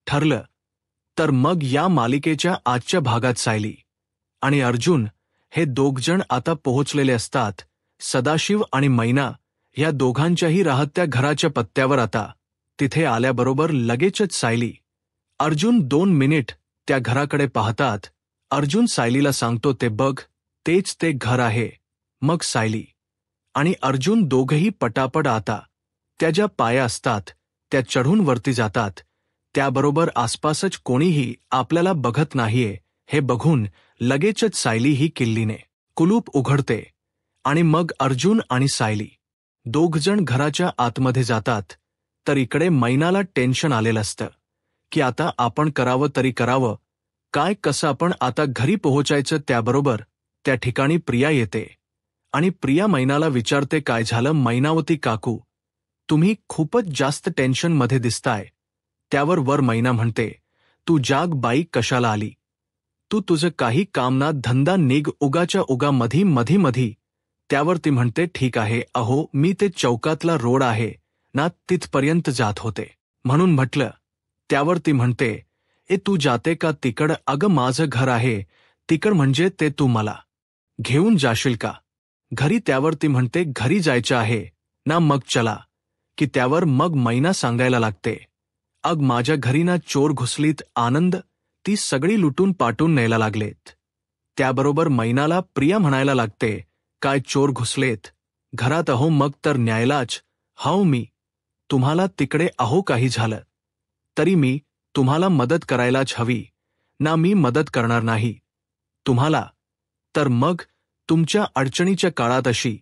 ठरलं. तर मग या मालिकेच्या आजच्या भागात सायली आणि अर्जुन हे दोघजण आता पोहोचलेले असतात सदाशिव आणि मैना या दोघांच्याही राहत्या घराच्या पत्त्यावर. आता तिथे आल्याबरोबर लगेचच सायली अर्जुन 2 मिनिट त्या घराकडे पाहतात. अर्जुन सायलीला सांगतो, ते बघ, तेच ते घर आहे. मग सायली आणि अर्जुन दोघंही पटापट आता त्या ज्या पाया असतात त्या चढून वरती जातात. त्याबरोबर आसपासच कोणीही आपल्याला बघत नाहीये हे बघून लगेचच सायली ही किल्लीने कुलूप उघडते आणि मग अर्जुन आणि सायली दोघजण घराच्या आतमध्ये जातात. तर इकडे मैनाला टेन्शन आलेलं असतं की आता आपण करावं तरी करावं काय, कसं आपण आता घरी पोहोचायचं. त्याबरोबर त्या ठिकाणी प्रिया येते आणि प्रिया मैनाला विचारते, काय झालं मैनावती काकू, तुम्ही खूपच जास्त टेन्शनमध्ये दिसताय. त्यावर वर मैना म्हणते, तू जाग बाई, कशाला आली? तू तुझं काही काम ना धंदा, निघ उगाच्या उगा मधी. त्यावर ती म्हणते, ठीक आहे, अहो मी ते चौकातला रोड आहे ना तिथपर्यंत जात होते म्हणून म्हटलं. त्यावर ती म्हणते, तू जाते का तिकड? अगं माझं घर आहे तिकड, म्हणजे ते तू मला घेऊन जाशील का घरी? त्यावर ती म्हणते, घरी जायचं आहे ना, मग चला की. त्यावर मग मैना सांगायला लागते, अग माझ्या घरी ना चोर घुसलीत, आनंद ती सगळी लुटून पाटून न्यायला लागलेत. त्याबरोबर मैनाला प्रिया म्हणायला लागते, काय चोर घुसलेत घरात? अहो मग तर न्यायलाच हाव मी. तुम्हाला तिकडे अहो काही झालं तरी मी तुम्हाला मदत करायलाच हवी ना, मी मदत करणार नाही तुम्हाला. तर मग तुमच्या अडचणीच्या काळात अशी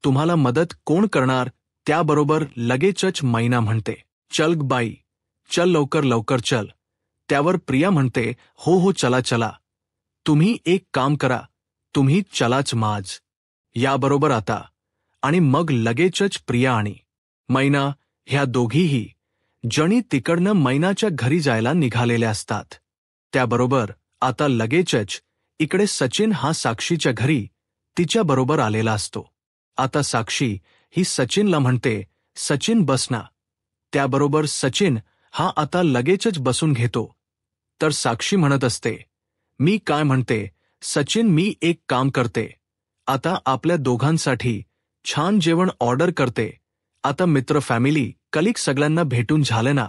तुम्हाला मदत कोण करणार? त्याबरोबर लगेचच मैना म्हणते, चल बाई, चल लवकर चल. त्यावर प्रिया म्हणते, हो चला. तुम्ही एक काम करा, तुम्ही चलाच माझ याबरोबर आता. आणि मग लगेचच प्रिया आणि मैना ह्या दोघीही जणी तिकडनं मैनाच्या घरी जायला निघालेल्या असतात. त्याबरोबर आता लगेचच इकडे सचिन हा साक्षीच्या घरी तिच्याबरोबर आलेला असतो. आता साक्षी ही सचिनला म्हणते, सचिन बस ना. त्याबरोबर सचिन हा आता लगेचच बसून घेतो. तर साक्षी म्हणत असते, मी काय म्हणते सचिन, मी एक काम करते, आता आपल्या दोघांसाठी छान जेवण ऑर्डर करते. आता मित्र, फॅमिली, कलिक सगळ्यांना भेटून झालं ना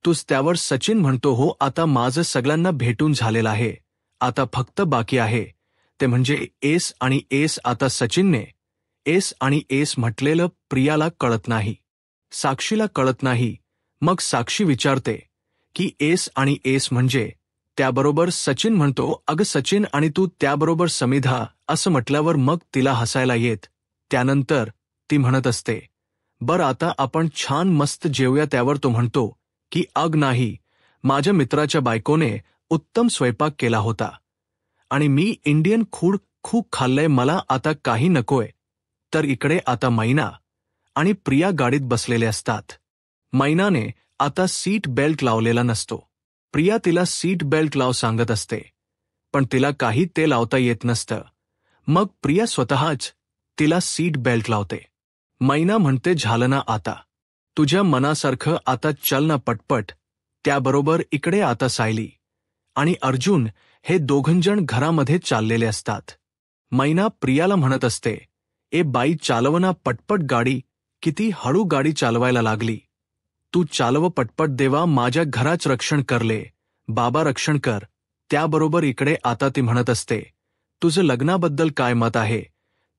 तूच? त्यावर सचिन म्हणतो, हो आता माझं सगळ्यांना भेटून झालेलं आहे, आता फक्त बाकी आहे ते म्हणजे एस आणि एस. आता सचिनने एस आणि एस म्हटलेलं प्रियाला कळत नाही, साक्षीला कळत नाही. मग साक्षी विचारते की एस आणि एस म्हणजे? त्याबरोबर सचिन म्हणतो, अगं सचिन आणि तू. त्याबरोबर समिधा असं म्हटल्यावर मग तिला हसायला येत. त्यानंतर ती म्हणत असते, बरं आता आपण छान मस्त जेवूया. त्यावर तो म्हणतो की अग नाही, माझ्या मित्राच्या बायकोने उत्तम स्वयंपाक केला होता आणि मी इंडियन फूड खूप खाल्लंय, मला आता काही नकोय. तर इकडे आता मैना आणि प्रिया गाडीत बसलेले असतात. मैनाने आता सीट बेल्ट लावलेला नसतो. प्रिया तिला सीट बेल्ट लाव सांगत असते, पण तिला काही ते लावता येत नसतं. मग प्रिया स्वतःच तिला सीट बेल्ट लावते. मैना म्हणते, झालं ना आता, तुझ्या मनासारखं, आता चल ना पटपट. त्याबरोबर इकडे आता सायली आणि अर्जुन हे दोघंजण घरामध्ये चाललेले असतात. मैना प्रियाला म्हणत असते, बाई चालव ना पटपट गाडी, किती हळू गाडी चालवायला लागली. तू चालव पटपट, देवा माझ्या घराच रक्षण करले, बाबा रक्षण कर. त्याबरोबर इकडे आता ती म्हणत असते, तुझं लग्नाबद्दल काय मत आहे?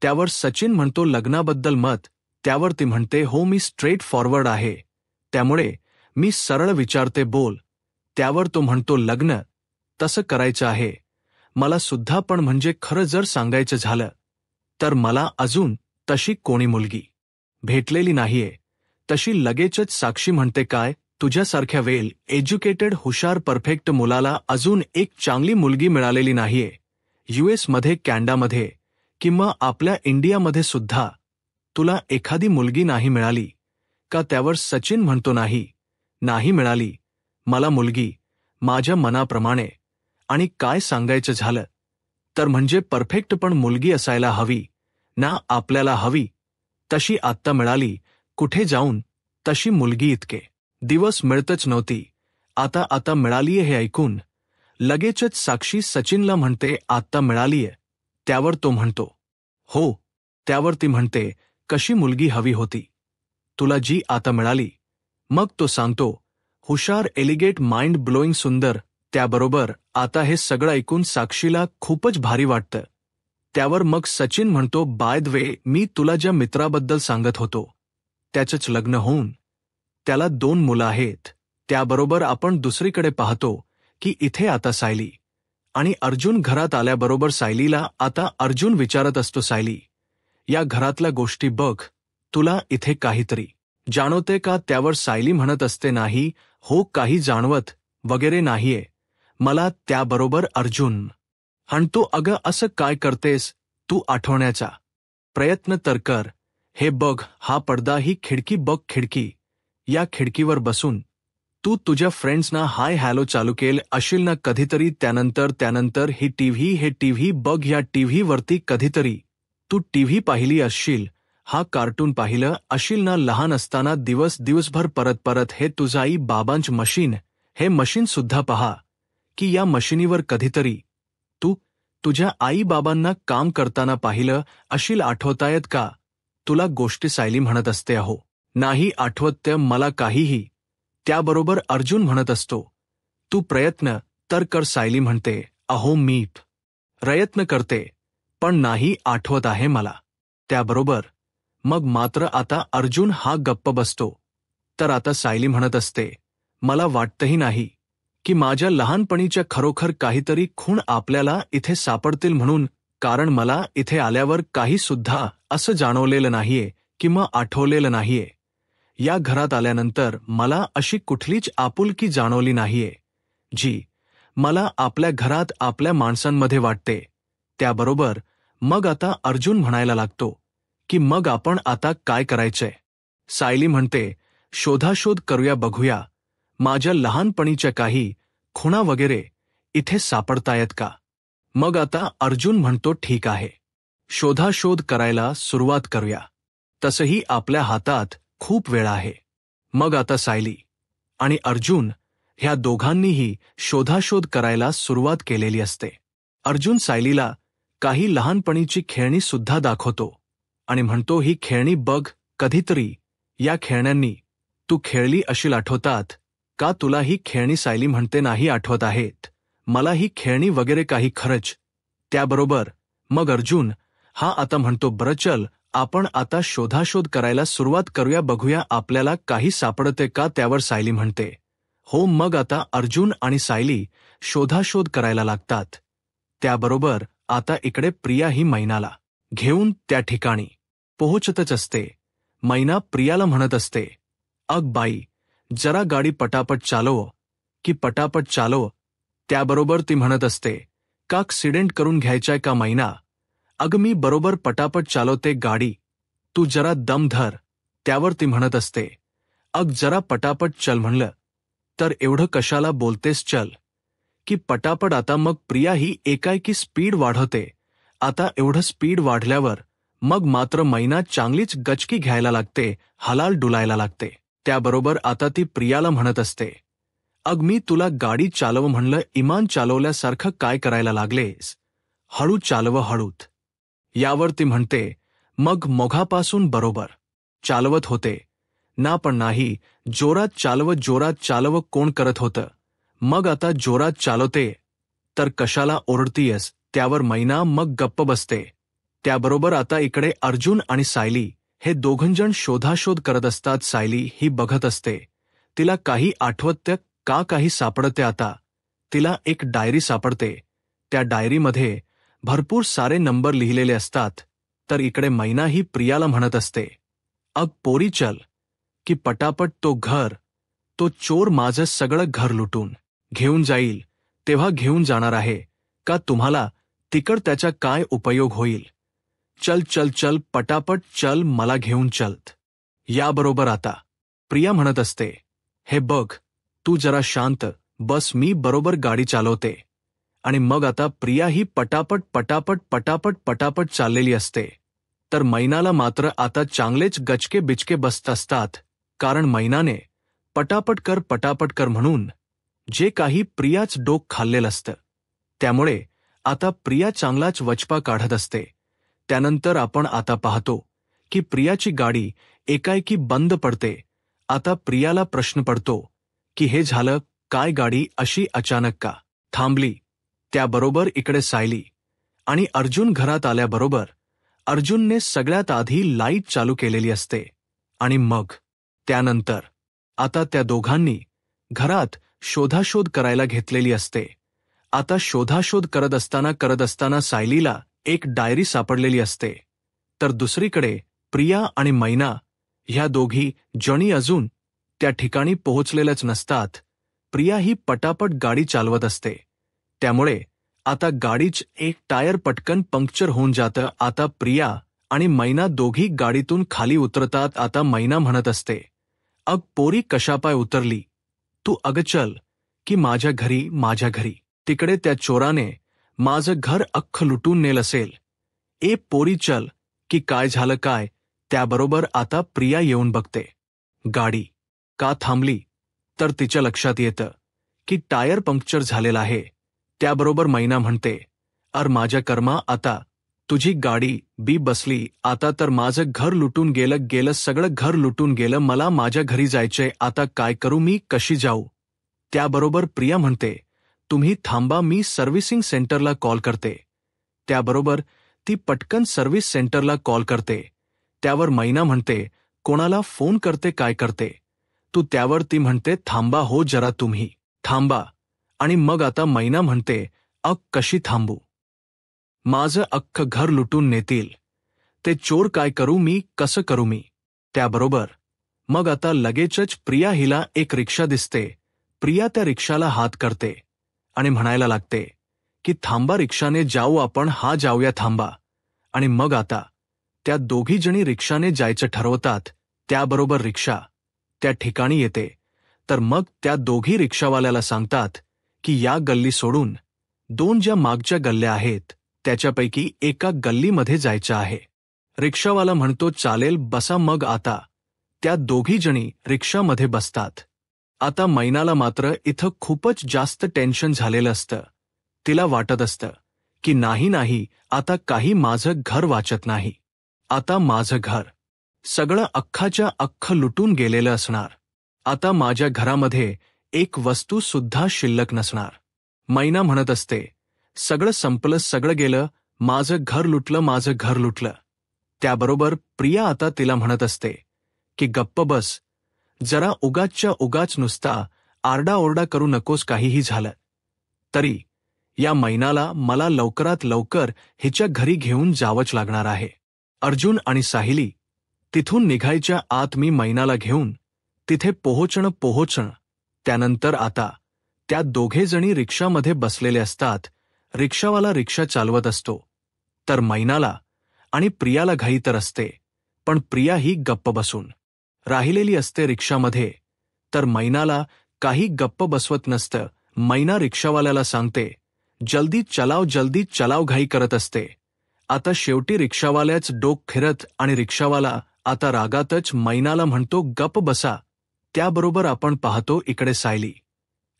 त्यावर सचिन म्हणतो, लग्नाबद्दल मत? त्यावर ती म्हणते, हो मी स्ट्रेट फॉरवर्ड आहे, त्यामुळे मी सरळ विचारते, बोल. त्यावर तो म्हणतो, लग्न तसं करायचं आहे मला सुद्धा, पण म्हणजे खरं जर सांगायचं झालं तर मला अजून तशी कोणी मुलगी भेटलेली नाहीये. तशी लगेचच साक्षी म्हणते, काय तुझ्यासारख्या वेल एज्युकेटेड, हुशार, परफेक्ट मुलाला अजून एक चांगली मुलगी मिळालेली नाहीये. US मध्ये, कॅनडामध्ये किंवा आपल्या इंडियामध्ये सुद्धा तुला एखादी मुलगी नाही मिळाली का? त्यावर सचिन म्हणतो, नाही मिळाली मला मुलगी माझ्या मनाप्रमाणे. आणि काय सांगायचं झालं तर म्हणजे परफेक्ट पण मुलगी असायला हवी ना, आपल्याला हवी तशी आत्ता मिळाली. कुठे जाऊन तशी मुलगी इतके दिवस मिळतच नव्हती. आता आता मिळालीये हे ऐकून लगेचच साक्षी सचिनला म्हणते आत्ता मिळालीये. त्यावर तो म्हणतो हो. त्यावर ती म्हणते कशी मुलगी हवी होती तुला जी आता मिळाली. मग तो सांगतो हुशार, एलिगेट, माइंड ब्लोईंग, सुंदर. त्याबरोबर आता हे सगळं ऐकून साक्षीला खूपच भारी वाटतं. त्यावर मग सचिन म्हणतो बाय द वे, मी तुला ज्या मित्राबद्दल सांगत होतो त्याचंच लग्न होऊन त्याला 2 मुलं आहेत. त्याबरोबर आपण दुसरीकडे पाहतो की इथे आता सायली आणि अर्जुन घरात आल्याबरोबर सायलीला आता अर्जुन विचारत असतो सायली, या घरातल्या गोष्टी बघ, तुला इथे काहीतरी जाणवते का? त्यावर सायली म्हणत असते नाही हो, काही जाणवत वगैरे नाहीये मला. त्याबरोबर अर्जुन म्हणतो अगं असं काय करतेस तू, आठवण्याचा प्रयत्न तर कर. हे बघ हा पडदा, ही खिडकी बघ, खिडकी, या खिडकीवर बसून तू तुझ्या फ्रेंड्सना हाय हॅलो चालू केल अशील ना कधीतरी. त्यानंतर ही टीव्ही, हे टीव्ही बघ, या टीव्हीवरती कधीतरी तू टीव्ही पाहिली असशील, हा कार्टून पाहिलं असशील ना लहान असताना दिवसभर परत. हे तुझं आई बाबांच मशीन, हे मशीन सुद्धा पहा की या मशीनीवर कधीतरी तू तुझ्या आई बाबांना काम करताना पाहिलं असशील, आठवतायत का तुला गोष्टी? सायली म्हणत असते अहो नाही आठवत ते मला काहीही. त्याबरोबर अर्जुन म्हणत असतो तू प्रयत्न तर कर. सायली म्हणते अहो मी प्रयत्न करते पण नाही आठवत आहे मला. त्याबरोबर मग मात्र आता अर्जुन हा गप्प बसतो. तर आता सायली म्हणत असते मला वाटतही नाही की माझ्या लहानपणीच्या खरोखर काहीतरी खूण आपल्याला इथे सापडतील म्हणून, कारण मला इथे आल्यावर काही सुद्धा असं जाणवलेलं नाहीये किंवा आठवलेलं नाहीये. या घरात आल्यानंतर मला अशी कुठलीच आपुलकी जाणवली नाहीये जी मला आपल्या घरात आपल्या माणसांमध्ये वाटते. त्याबरोबर मग आता अर्जुन म्हणायला लागतो की मग आपण आता काय करायचंय? सायली म्हणते शोधाशोध करूया, बघूया माझ्या लहानपणीच्या काही खुणा वगैरे इथे सापडतायत का? मग आता अर्जुन म्हणतो ठीक आहे, शोधाशोध करायला सुरुवात करूया. तसंही आपल्या हातात खूप वेळ आहे. मग आता सायली आणि अर्जुन ह्या दोघांनीही शोधाशोध करायला सुरुवात केलेली असते. अर्जुन सायलीला काही लहानपणीची खेळणी सुद्धा दाखवतो आणि म्हणतो ही खेळणी बघ कधीतरी, या खेळण्यांनी तू खेळली अशील, आठवतात का तुला ही खेळणी? सायली म्हणते नाही आठवत आहेत मला ही खेळणी वगैरे काही खरंच. त्याबरोबर मग अर्जुन हा आता म्हणतो बरं चल आपण आता शोधाशोध करायला सुरुवात करूया, बघूया आपल्याला काही सापडते का? त्यावर सायली म्हणते हो. मग आता अर्जुन आणि सायली शोधाशोध करायला लागतात. त्याबरोबर आता इकडे प्रिया ही मैनाला घेऊन त्या ठिकाणी पोहोचतच असते. मैना प्रियाला म्हणत असते अग बाई, जरा गाडी पटापट चालव की पटापट चालव. त्याबरोबर ती म्हणत असते का ॲक्सिडेंट करून घ्यायचाय का मैना? अग मी बरोबर पटापट चालवते गाडी, तू जरा दम धर. त्यावर ती म्हणत असते अग जरा पटापट चल म्हणलं तर एवढं कशाला बोलतेस, चल की पटापट. आता मग प्रिया ही एकाएकी स्पीड वाढवते. आता एवढं स्पीड वाढल्यावर मग मात्र मैना चांगलीच गचकी घ्यायला लागते, हलाल डुलायला लागते. त्याबरोबर आता ती प्रियाला म्हणत असते अग मी तुला गाडी चालव म्हणलं, इमान चालवल्यासारखं काय करायला लागलेस, हळू चालव, हळूत. यावर ती म्हणते मग मोघापासून बरोबर चालवत होते ना, पण नाही जोरात चालव, जोरात चालव कोण करत होतं, मग आता जोरात चालवते तर कशाला ओरडतीयस? त्यावर मैना मग गप्प बसते. त्याबरोबर आता इकडे अर्जुन आणि सायली हे दोघंजण शोधाशोध करत असतात. सायली ही बघत असते, तिला काही आठवतं का, काही सापडते. आता तिला एक डायरी सापडते. त्या डायरीमध्ये भरपूर सारे नंबर लिहिलेले असतात. तर इकडे मैना ही प्रियाला म्हणत असते अग पोरी चल की पटापट, तो चोर माझं सगळं घर लुटून घेऊन जाईल, तेव्हा घेऊन जाणार आहे का तुम्हाला तिकड, त्याचा काय उपयोग होईल? चल चल चल पटापट चल, मला घेऊन चलत. याबरोबर आता प्रिया म्हणत असते हे बघ तू जरा शांत बस, मी बरोबर गाडी चालवते. आणि मग आता प्रिया ही पटापट पटापट पटापट पटापट चाललेली असते. तर मैनाला मात्र आता चांगलेच गचके बिचके बसत असतात, कारण मैनाने पटापट कर म्हणून जे काही प्रियाच डोक खाल्लेलं असतं. त्यामुळे आता प्रिया चांगलाच वचपा काढत असते. त्यानंतर आपण आता पाहतो की प्रियाची गाडी एकाएकी बंद पडते. आता प्रियाला प्रश्न पडतो की हे झालं काय, गाडी अशी अचानक का थांबली. त्याबरोबर इकडे सायली आणि अर्जुन घरात आल्याबरोबर अर्जुनने सगळ्यात आधी लाईट चालू केलेली असते आणि मग त्यानंतर आता त्या दोघांनी घरात शोधाशोध करायला घेतलेली असते. आता शोधाशोध करत असताना सायलीला एक डायरी सापडलेली असते. तर दुसरीकडे प्रिया आणि मैना ह्या दोघी जणी अजून त्या ठिकाणी पोहोचलेल्याच नसतात. प्रिया ही पटापट गाडी चालवत असते. त्यामुळे आता गाडीच एक टायर पटकन पंक्चर होऊन जातं. आता प्रिया आणि मैना दोघी गाडीतून खाली उतरतात. आता मैना म्हणत असते, अग पोरी कशापाय उतरली तू, अग चल की माझ्या घरी. तिकडे त्या चोराने माझं घर अख्खं लुटून नेल असेल. ए पोरी चल की काय झालं काय. त्याबरोबर आता प्रिया येऊन बघते. गाडी का थांबली तर तिच्या लक्षात येतं की टायर पंक्चर झालेला आहे. त्याबरोबर मैना म्हणते, अर माझ्या कर्मा, आता तुझी गाडी बी बसली. आता तर माझं घर लुटून गेलं, सगळं घर लुटून गेलं. मला माझ्या घरी जायचंय. आता काय करू मी, कशी जाऊ. त्याबरोबर प्रिया म्हणते, तुम्ही थांबा, मी सर्व्हिसिंग सेंटरला कॉल करते. त्याबरोबर ती पटकन सर्व्हिस सेंटरला कॉल करते. त्यावर मैना म्हणते, कोणाला फोन करते, काय करते तू. त्यावर ती म्हणते, थांबा हो जरा, तुम्ही थांबा. आणि मग आता मैना म्हणते, अग कशी थांबू, माझं अख्खं घर लुटून नेतील ते चोर, काय करू मी, कसं करू मी. त्याबरोबर मग आता लगेचच प्रिया हिला एक रिक्षा दिसते. प्रिया त्या रिक्षाला हात करते आणि म्हणायला लागते की थांबा, रिक्षाने जाऊ आपण, हा जाऊया, थांबा. आणि मग आता त्या दोघी जणी रिक्षाने जायचं ठरवतात. त्याबरोबर रिक्षा त्या ठिकाणी येते. तर मग त्या दोघी रिक्षावाल्याला सांगतात की या गल्ली सोडून दोन ज्या मागच्या गल्ल्या आहेत त्याच्यापैकी एका गल्लीमध्ये जायचं आहे. रिक्षावाला म्हणतो, चालेल, बसा. मग आता त्या दोघी जणी रिक्षामध्ये बसतात. आता मैनाला मात्र इथं खूपच जास्त टेन्शन झालेलं असतं. तिला वाटत असतं की नाही, आता काही माझं घर वाचत नाही. आता माझं घर सगळं अख्खाच्या अख्खं लुटून गेलेलं असणार. आता माझ्या घरामध्ये एक वस्तू सुद्धा शिल्लक नसणार. मैना म्हणत असते, सगळं संपलं, सगळं गेलं, माझं घर लुटलं. त्याबरोबर प्रिया आता तिला म्हणत असते की गप्प बस जरा, उगाचच्या उगाच नुसता आरडाओरडा करू नकोस. काहीही झालं तरी या मैनाला मला लवकरात लवकर हिच्या घरी घेऊन जावंच लागणार आहे. अर्जुन आणि साहिली तिथून निघायच्या आत मी मैनाला घेऊन तिथे पोहोचणं. त्यानंतर आता त्या दोघे जणी रिक्षामध्ये बसलेले असतात. रिक्षावाला रिक्षा चालवत असतो. तर मैनाला आणि प्रियाला घाई तर असते, पण प्रिया ही गप्प बसून राहिलेली असते रिक्षामध्ये. तर मैनाला काही गप्प बसवत नसतं. मैना रिक्षावाल्याला सांगते, जल्दी चलाव, घाई करत असते. आता शेवटी रिक्षावाल्याच डोक फिरत आणि रिक्षावाला आता रागातच मैनाला म्हणतो, गप्प बसा. त्याबरोबर आपण पाहतो इकडे सायली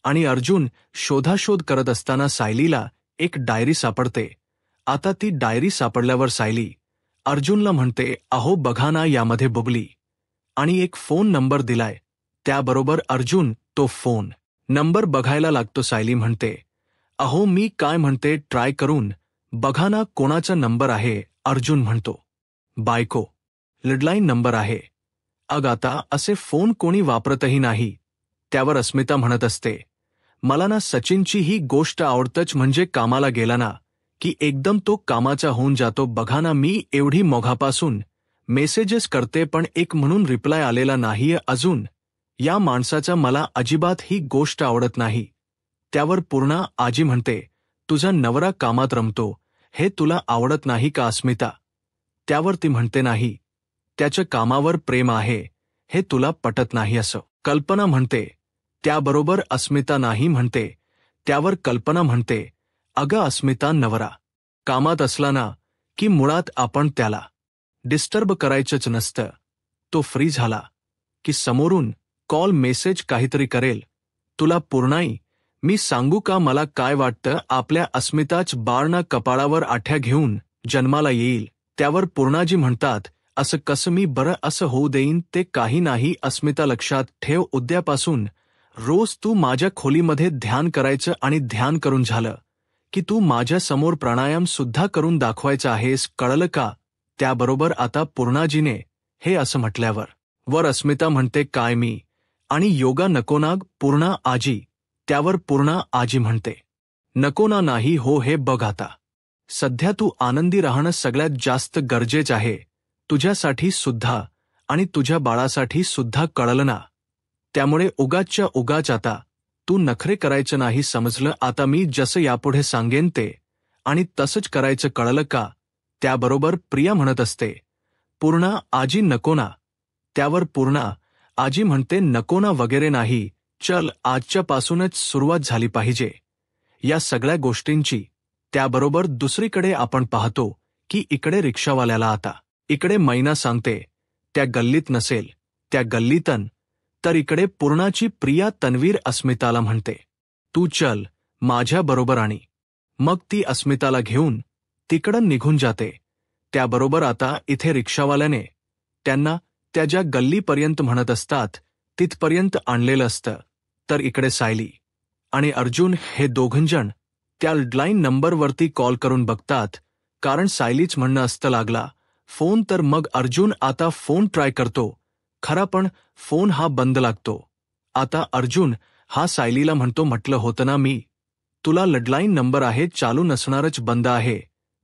आणि अर्जुन शोधाशोध करत असताना सायलीला एक डायरी सापडते. आता ती डायरी सापडल्यावर सायली अर्जुनला म्हणते, अहो बघा ना, यामध्ये बुबली आणि एक फोन नंबर दिलाय. त्याबरोबर अर्जुन तो फोन नंबर बघायला लागतो. सायली म्हणते, अहो मी काय म्हणते, ट्राय करून बघा ना कोणाचा नंबर आहे. अर्जुन म्हणतो, बायको लँडलाईन नंबर आहे. अग आता असे फोन कोणी वापरतही नाही. त्यावर अस्मिता म्हणत असते, मला ना सचिनची ही गोष्ट आवडतच, म्हणजे कामाला गेला ना की एकदम तो कामाचा होऊन जातो. बघा ना, मी एवढी मोघापासून मेसेजेस करते पण एक म्हणून रिप्लाय आलेला नाहीये अजून. या माणसाचा मला अजिबात ही गोष्ट आवडत नाही. त्यावर पूर्णा आजी म्हणते, तुझा नवरा कामात रमतो हे तुला आवडत नाही का अस्मिता. त्यावर ती म्हणते, नाही, त्याच्या कामावर प्रेम आहे हे तुला पटत नाही असं कल्पना म्हणते. त्याबरोबर अस्मिता नाही म्हणते. त्यावर कल्पना म्हणते, अगं अस्मिता, नवरा कामात असला ना की मुळात आपण त्याला डिस्टर्ब करायचंच नसतं. तो फ्री झाला की समोरून कॉल मेसेज काहीतरी करेल. तुला पूर्णाई मी सांगू का मला काय वाटतं, आपल्या अस्मिताच बाळना कपाळावर आठ्या घेऊन जन्माला येईल. त्यावर पूर्णाजी म्हणतात, असं कसं मी बरं असं होऊ देईन. ते काही नाही अस्मिता, लक्षात ठेव, उद्यापासून रोज तू माझ्या खोलीमध्ये ध्यान करायचं आणि ध्यान करून झालं की तू माझ्या समोर प्राणायाम सुद्धा करून दाखवायचा आहेस, कळलं का? त्याबरोबर आता पूर्णाजीने हे असं म्हटल्यावर वर अस्मिता म्हणते, काय मी आणि योगा नको ना पूर्णा आजी? त्यावर पूर्णा आजी म्हणते, नको ना नाही हो, हे बघ आता सध्या तू आनंदी राहणं सगळ्यात जास्त गरजेचं आहे, तुझ्यासाठी सुद्धा आणि तुझ्या बाळासाठी सुद्धा, कळलं ना? त्यामुळे उगाचच्या उगाच आता तू नखरे करायचं नाही, समजलं? आता मी जसं यापुढे सांगेन ते आणि तसंच करायचं, कळलं का? त्याबरोबर प्रिया म्हणत असते, पूर्णा आजी नको ना? त्यावर पूर्णा आजी म्हणते, नको ना वगैरे नाही, चल आजच्यापासूनच सुरुवात झाली पाहिजे या सगळ्या गोष्टींची. त्याबरोबर दुसरीकडे आपण पाहतो की इकडे रिक्षावाल्याला आता इकडे मैना सांगते, त्या गल्लीत नसेल, त्या गल्लीतन. तर इकडे पूर्णाची प्रिया तन्वीर अस्मिताला म्हणते, तू चल माझ्या बरोबर, आणि मग ती अस्मिताला घेऊन तिकडं निघून जाते. त्याबरोबर आता इथे रिक्षावाल्याने त्यांना त्या ज्या गल्लीपर्यंत म्हणत असतात तिथपर्यंत आणलेलं असतं. तर इकडे सायली आणि अर्जुन हे दोघंजण त्या लँडलाईन नंबरवरती कॉल करून बघतात, कारण सायलीच म्हणणं असतं लागला फोन. तर मग अर्जुन आता फोन ट्राय करतो खरा, पण फोन हा बंद लागतो. आता अर्जुन हा सायलीला म्हणतो, म्हटलं होतं ना मी तुला, लँडलाईन नंबर आहे, चालू नसणारच, बंद आहे.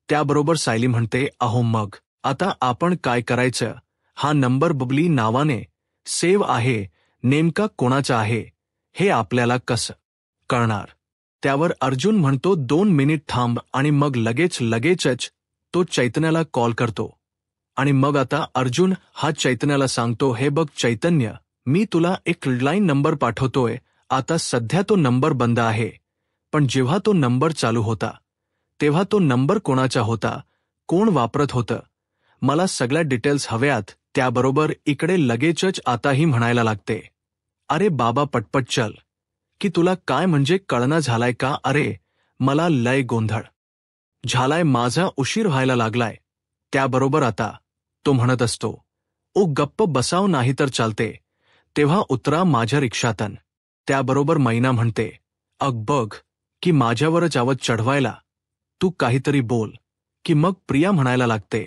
त्याबरोबर सायली म्हणते, अहो मग आता आपण काय करायचं? हा नंबर बबली नावाने सेव्ह आहे, नेमका कोणाचा आहे हे आपल्याला कसं कळणार? त्यावर अर्जुन म्हणतो, 2 मिनिट थांब, आणि मग लगेचच तो चैतन्याला कॉल करतो. आणि मग आता अर्जुन हा चैतन्याला सांगतो, हे बघ चैतन्य, मी तुला एक लँडलाईन नंबर पाठवतोय. आता सध्या तो नंबर बंद आहे, पण जेव्हा तो नंबर चालू होता तेव्हा तो नंबर कोणाचा होता, कोण वापरत होतं, मला सगळ्या डिटेल्स हव्यात. त्याबरोबर इकडे लगेचच आताही म्हणायला लागते, अरे बाबा पटपट चल, की तुला काय म्हणजे कळना झालाय का? अरे मला लय गोंधळ झालाय, माझा उशीर व्हायला लागलाय. त्याबरोबर आता तो म्हणत असतो, ओ गप्प बसाव, नाही तर चालते, तेव्हा उतरा माझ्या रिक्षातन. त्याबरोबर मैना म्हणते, अग बघ की माझ्यावरच आवत चढवायला, तू काहीतरी बोल. की मग प्रिया म्हणायला लागते,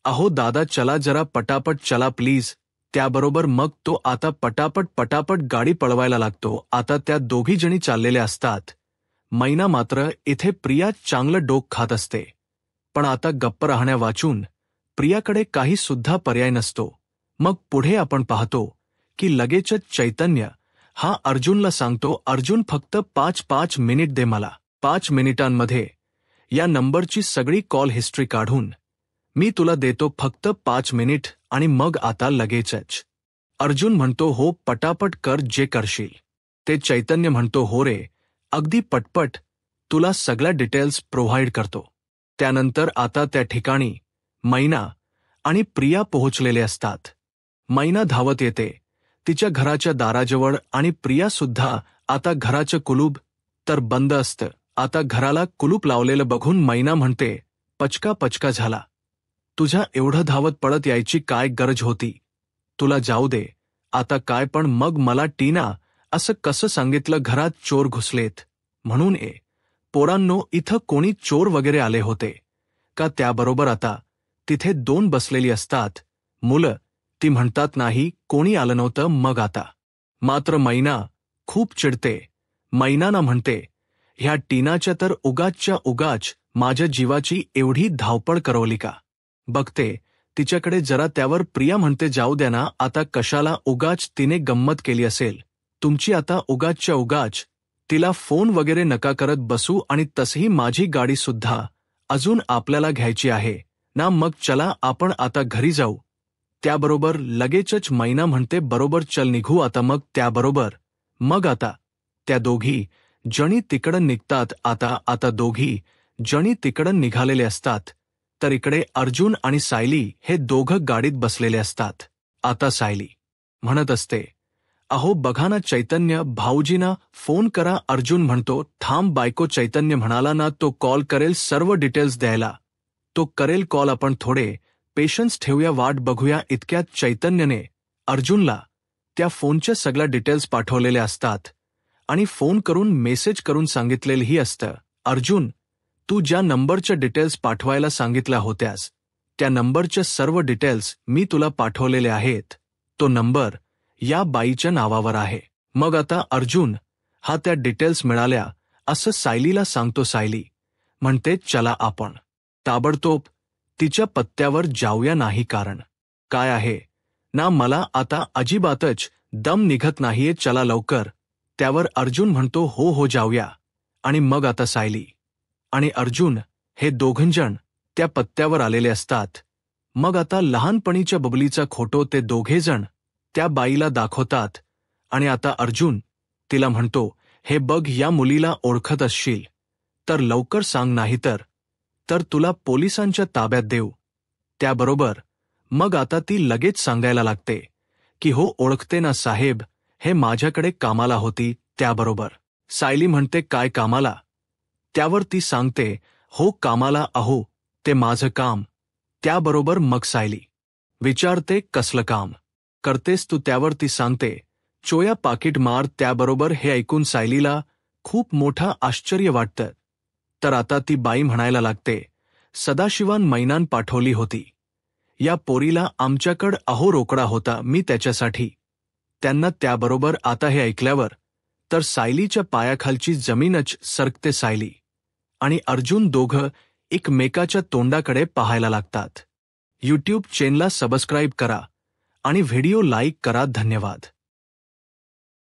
अहो दादा चला जरा पटापट चला प्लीज. त्याबरोबर मग तो आता पटापट गाडी पळवायला लागतो. आता त्या दोघी जणी चाललेल्या असतात. मैना मात्र इथे प्रिया चांगलं डोक खात असते, पण आता गप्प राहण्या वाचून प्रियाकडे काही सुद्धा पर्याय नसतो. मग पुढे आपण पाहतो की लगेचच चैतन्य हा अर्जुनला सांगतो, अर्जुन फक्त 5 मिनिट दे मला. 5 मिनिटांमध्ये या नंबरची सगळी कॉल हिस्ट्री काढून मी तुला देतो, फक्त 5 मिनिट. आणि मग आता लगेचच अर्जुन म्हणतो, हो पटापट कर जे करशील ते. चैतन्य म्हणतो, हो रे अगदी पटपट, तुला सगळ्या डिटेल्स प्रोव्हाइड करतो. त्यानंतर आता त्या ठिकाणी मैना आणि प्रिया पोहोचलेले असतात. मैना धावत येते तिच्या घराच्या दाराजवळ, आणि प्रिया सुद्धा. आता घराचं कुलूप तर बंद असतं. आता घराला कुलूप लावलेलं बघून मैना म्हणते, पचका झाला, तुझ्या एवढं धावत पळत यायची काय गरज होती? तुला जाऊ दे आता काय, पण मग मला टीना असं कसं सांगितलं घरात चोर घुसलेत म्हणून? पोरांनो, इथं कोणी चोर वगैरे आले होते का? त्याबरोबर आता तिथे 2 बसलेली असतात मुलं, ती म्हणतात, नाही कोणी आलं नव्हतं. मग आता मात्र मैना खूप चिडते. मैनाना म्हणते, ह्या टीनाच्या तर उगाच माझ्या जीवाची एवढी धावपळ करवली का? बघते तिच्याकडे जरा. त्यावर प्रिया म्हणते, जाऊ द्या ना आता, कशाला उगाच तिने गंमत केली असेल तुमची. आता उगाच तिला फोन वगैरे नका करत बसू, आणि तसही माझी गाडी सुद्धा अजून आपल्याला घ्यायची आहे ना, मग चला आपण आता घरी जाऊ. त्याबरोबर लगेचच मैना म्हणते, बरोबर चल निघू आता. मग त्याबरोबर मग आता त्या दोघी जणी तिकडं निघतात. आता दोघी जणी तिकडं निघालेले असतात. तर इकडे अर्जुन आणि सायली हे दोघं गाडीत बसलेले असतात. आता सायली म्हणत असते, अहो बघा ना चैतन्य भाऊजींना फोन करा. अर्जुन म्हणतो, थांब बायको. चैतन्य म्हणाला ना, तो कॉल करेल सर्व डिटेल्स द्यायला. तो करेल कॉल, आपण थोडे पेशन्स ठेवूया, वाट बघूया. इतक्यात चैतन्यने अर्जुनला त्या फोनच्या सगळ्या डिटेल्स पाठवलेल्या असतात आणि फोन करून मेसेज करून सांगितलेलंही असतं, अर्जुन, तू ज्या नंबरच्या डिटेल्स पाठवायला सांगितल्या होत्यास त्या नंबरच्या सर्व डिटेल्स मी तुला पाठवलेले आहेत. तो नंबर या बाईच्या नावावर आहे. मग आता अर्जुन हा त्या डिटेल्स मिळाल्या असं सायलीला सांगतो. सायली म्हणते, चला आपण ताबडतोब तिच्या पत्त्यावर जाऊया. नाही कारण काय आहे ना, मला आता अजिबातच दम निघत नाहीये. चला लवकर. त्यावर अर्जुन म्हणतो, हो हो जाऊया. आणि मग आता सायली आणि अर्जुन हे दोघंजण त्या पत्त्यावर आलेले असतात. मग आता लहानपणीच्या बबलीचा फोटो ते दोघेजण त्या बाईला दाखवतात आणि आता अर्जुन तिला म्हणतो, हे बघ, या मुलीला ओळखत असशील तर लवकर सांग, नाहीतर तुला पोलिसांच्या ताब्यात देऊ. त्याबरोबर मग आता ती लगेच सांगायला लागते की हो ओळखते ना साहेब, हे माझ्याकडे कामाला होती. त्याबरोबर सायली म्हणते, काय कामाला? त्यावर ती सांगते, हो कामाला. अहो ते माझं काम. त्याबरोबर मग सायली विचारते, कसलं काम करतेस तू? त्यावर ती सांगते, चोया पाकिट मार. त्याबरोबर हे ऐकून सायलीला खूप मोठं आश्चर्य वाटतं. तर आता ती बाई म्हणायला लागते, सदाशिवान मैनान पाठवली होती या पोरीला आमच्याकडं. अहो रोकडा होता मी त्याच्यासाठी त्यांना. त्याबरोबर आता हे ऐकल्यावर तर सायलीच्या पायाखालची जमीनच सरकते. सायली आणि अर्जुन दोघं एकमेकाच्या तोंडाकडे पाहायला लागतात. यूट्यूब चॅनलला सबस्क्राईब करा आणि व्हिडिओ लाईक करा. धन्यवाद.